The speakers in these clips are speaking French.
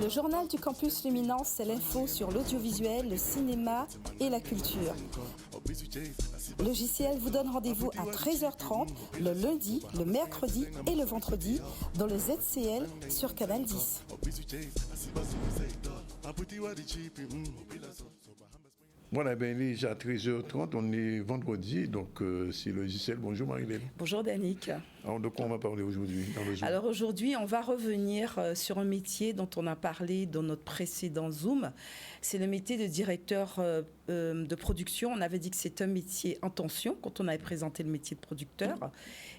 Le journal du campus Luminance, c'est l'info sur l'audiovisuel, le cinéma et la culture. Le JCL vous donne rendez-vous à 13h30 le lundi, le mercredi et le vendredi dans le ZCL sur Canal 10. Voilà, ben, il est déjà 13h30, on est vendredi, donc c'est le JCL. Bonjour Marie-Hélène. Bonjour Danick. Alors de quoi on va parler aujourd'hui dans le Zoom? Alors aujourd'hui, on va revenir sur un métier dont on a parlé dans notre précédent Zoom. C'est le métier de directeur de production. On avait dit que c'est un métier en tension quand on avait présenté le métier de producteur.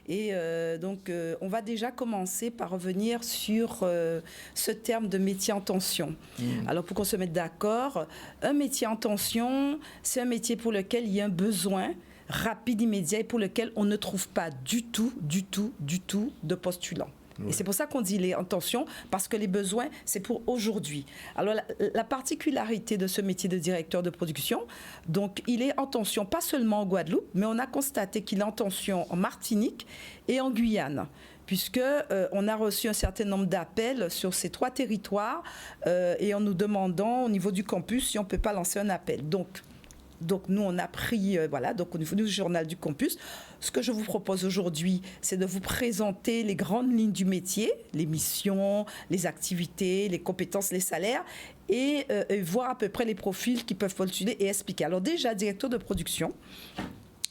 Et donc, on va déjà commencer par revenir sur ce terme de métier en tension. Alors, pour qu'on se mette d'accord, un métier en tension, c'est un métier pour lequel il y a un besoin rapide, immédiat, et pour lequel on ne trouve pas du tout de postulants. Oui. Et c'est pour ça qu'on dit il est en tension, parce que les besoins, c'est pour aujourd'hui. Alors, la particularité de ce métier de directeur de production, donc, il est en tension pas seulement en Guadeloupe, mais on a constaté qu'il est en tension en Martinique et en Guyane, puisque on a reçu un certain nombre d'appels sur ces trois territoires et en nous demandant au niveau du campus si on ne peut pas lancer un appel. Donc, nous, on a pris, donc au niveau du journal du campus, ce que je vous propose aujourd'hui, c'est de vous présenter les grandes lignes du métier, les missions, les activités, les compétences, les salaires, et voir à peu près les profils qui peuvent postuler et expliquer. Alors déjà, directeur de production,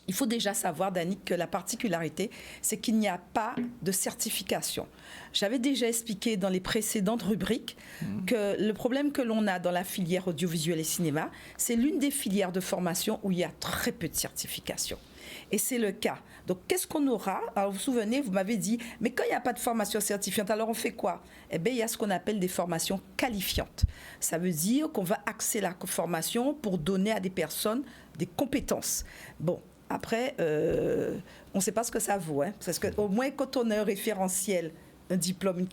il faut déjà savoir, Danick, que la particularité, c'est qu'il n'y a pas de certification. J'avais déjà expliqué dans les précédentes rubriques que le problème que l'on a dans la filière audiovisuel et cinéma, c'est l'une des filières de formation où il y a très peu de certification. Et c'est le cas. Donc, qu'est-ce qu'on aura? Alors, vous vous souvenez, vous m'avez dit, mais quand il n'y a pas de formation certifiante, alors on fait quoi? Eh bien, il y a ce qu'on appelle des formations qualifiantes. Ça veut dire qu'on va axer la formation pour donner à des personnes des compétences. Bon. Après, on ne sait pas ce que ça vaut, hein, parce qu'au moins, quand on a un référentiel, un diplôme,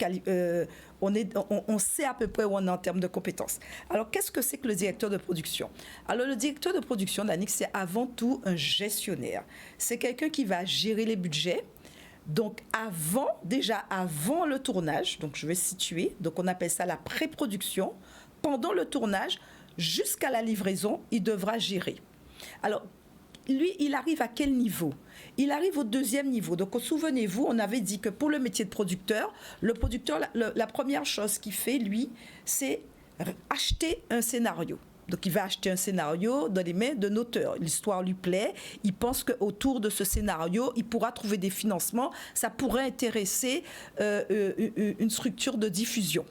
on sait à peu près où on est en termes de compétences. Alors, qu'est-ce que c'est que le directeur de production? Alors, le directeur de production, Danick, c'est avant tout un gestionnaire. C'est quelqu'un qui va gérer les budgets. Donc, déjà avant le tournage, donc je vais situer, donc on appelle ça la pré-production. Pendant le tournage, jusqu'à la livraison, il devra gérer. Alors, lui, il arrive à quel niveau? Il arrive au deuxième niveau. Donc, souvenez-vous, on avait dit que pour le métier de producteur, le producteur, la première chose qu'il fait, lui, c'est acheter un scénario. Donc, il va acheter un scénario dans les mains d'un auteur. L'histoire lui plaît. Il pense qu'autour de ce scénario, il pourra trouver des financements. Ça pourrait intéresser une structure de diffusion.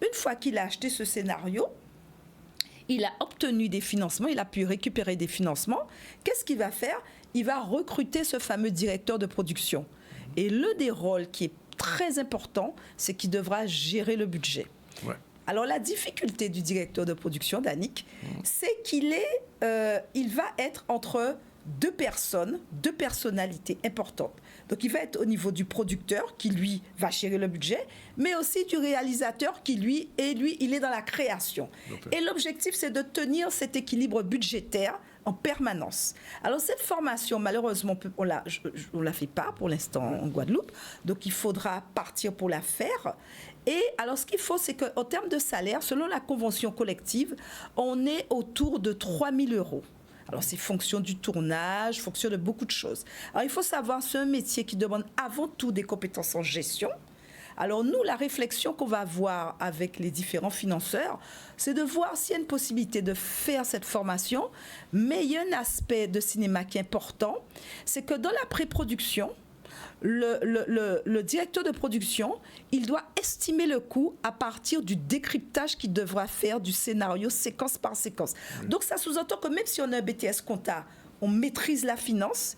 Une fois qu'il a acheté ce scénario, il a obtenu des financements, il a pu récupérer des financements. Qu'est-ce qu'il va faire? Il va recruter ce fameux directeur de production. Et l'un des rôles qui est très important, c'est qu'il devra gérer le budget. Ouais. Alors, la difficulté du directeur de production, Danick, c'est qu'il va être entre deux personnalités importantes. Donc, il va être au niveau du producteur qui, lui, va gérer le budget, mais aussi du réalisateur qui, lui, il est dans la création. Okay. Et l'objectif, c'est de tenir cet équilibre budgétaire en permanence. Alors, cette formation, malheureusement, on la fait pas pour l'instant en Guadeloupe, donc il faudra partir pour la faire. Et alors, ce qu'il faut, c'est qu'en termes de salaire, selon la convention collective, on est autour de 3 000 €. Alors, c'est fonction du tournage, fonction de beaucoup de choses. Alors, il faut savoir, c'est un métier qui demande avant tout des compétences en gestion. Alors, nous, la réflexion qu'on va avoir avec les différents financeurs, c'est de voir s'il y a une possibilité de faire cette formation. Mais il y a un aspect de cinéma qui est important, c'est que dans la pré-production, le directeur de production, il doit estimer le coût à partir du décryptage qu'il devra faire du scénario séquence par séquence. Donc, ça sous-entend que même si on a un BTS compta, on maîtrise la finance,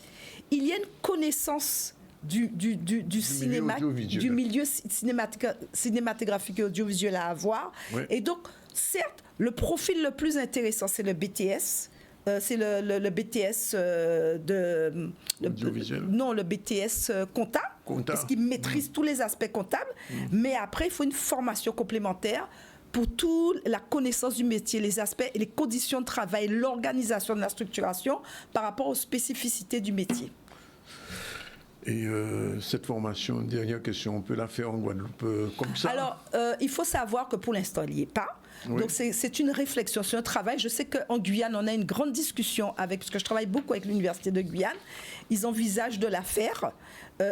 il y a une connaissance du milieu cinématographique et audiovisuel à avoir. Oui. Et donc, certes, le profil le plus intéressant, c'est le BTS. C'est le BTS le BTS compta, parce qu'il maîtrise tous les aspects comptables. Mais après, il faut une formation complémentaire pour toute la connaissance du métier, les aspects et les conditions de travail, l'organisation de la structuration par rapport aux spécificités du métier. Et cette formation, dernière question, on peut la faire en Guadeloupe comme ça? Alors, il faut savoir que pour l'instant, il n'y est pas. Oui. Donc, c'est une réflexion, c'est un travail. Je sais qu'en Guyane, on a une grande discussion avec, parce que je travaille beaucoup avec l'Université de Guyane. Ils envisagent de la faire.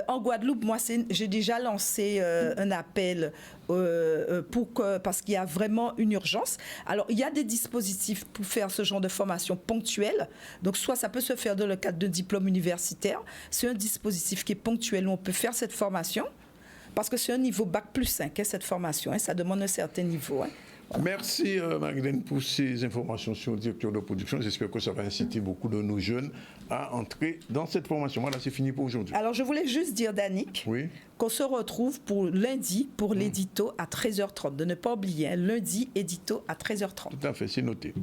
En Guadeloupe, moi, j'ai déjà lancé un appel parce qu'il y a vraiment une urgence. Alors, il y a des dispositifs pour faire ce genre de formation ponctuelle. Donc, soit ça peut se faire dans le cadre d'un diplôme universitaire. C'est un dispositif qui est ponctuel où on peut faire cette formation. Parce que c'est un niveau Bac plus 5, cette formation. Ça demande un certain niveau. Voilà. Merci Marilène pour ces informations sur le directeur de production. J'espère que ça va inciter beaucoup de nos jeunes à entrer dans cette formation. Voilà, c'est fini pour aujourd'hui. Alors, je voulais juste dire, Danick, qu'on se retrouve pour lundi pour l'édito à 13h30. De ne pas oublier, lundi, édito à 13h30. Tout à fait, c'est noté.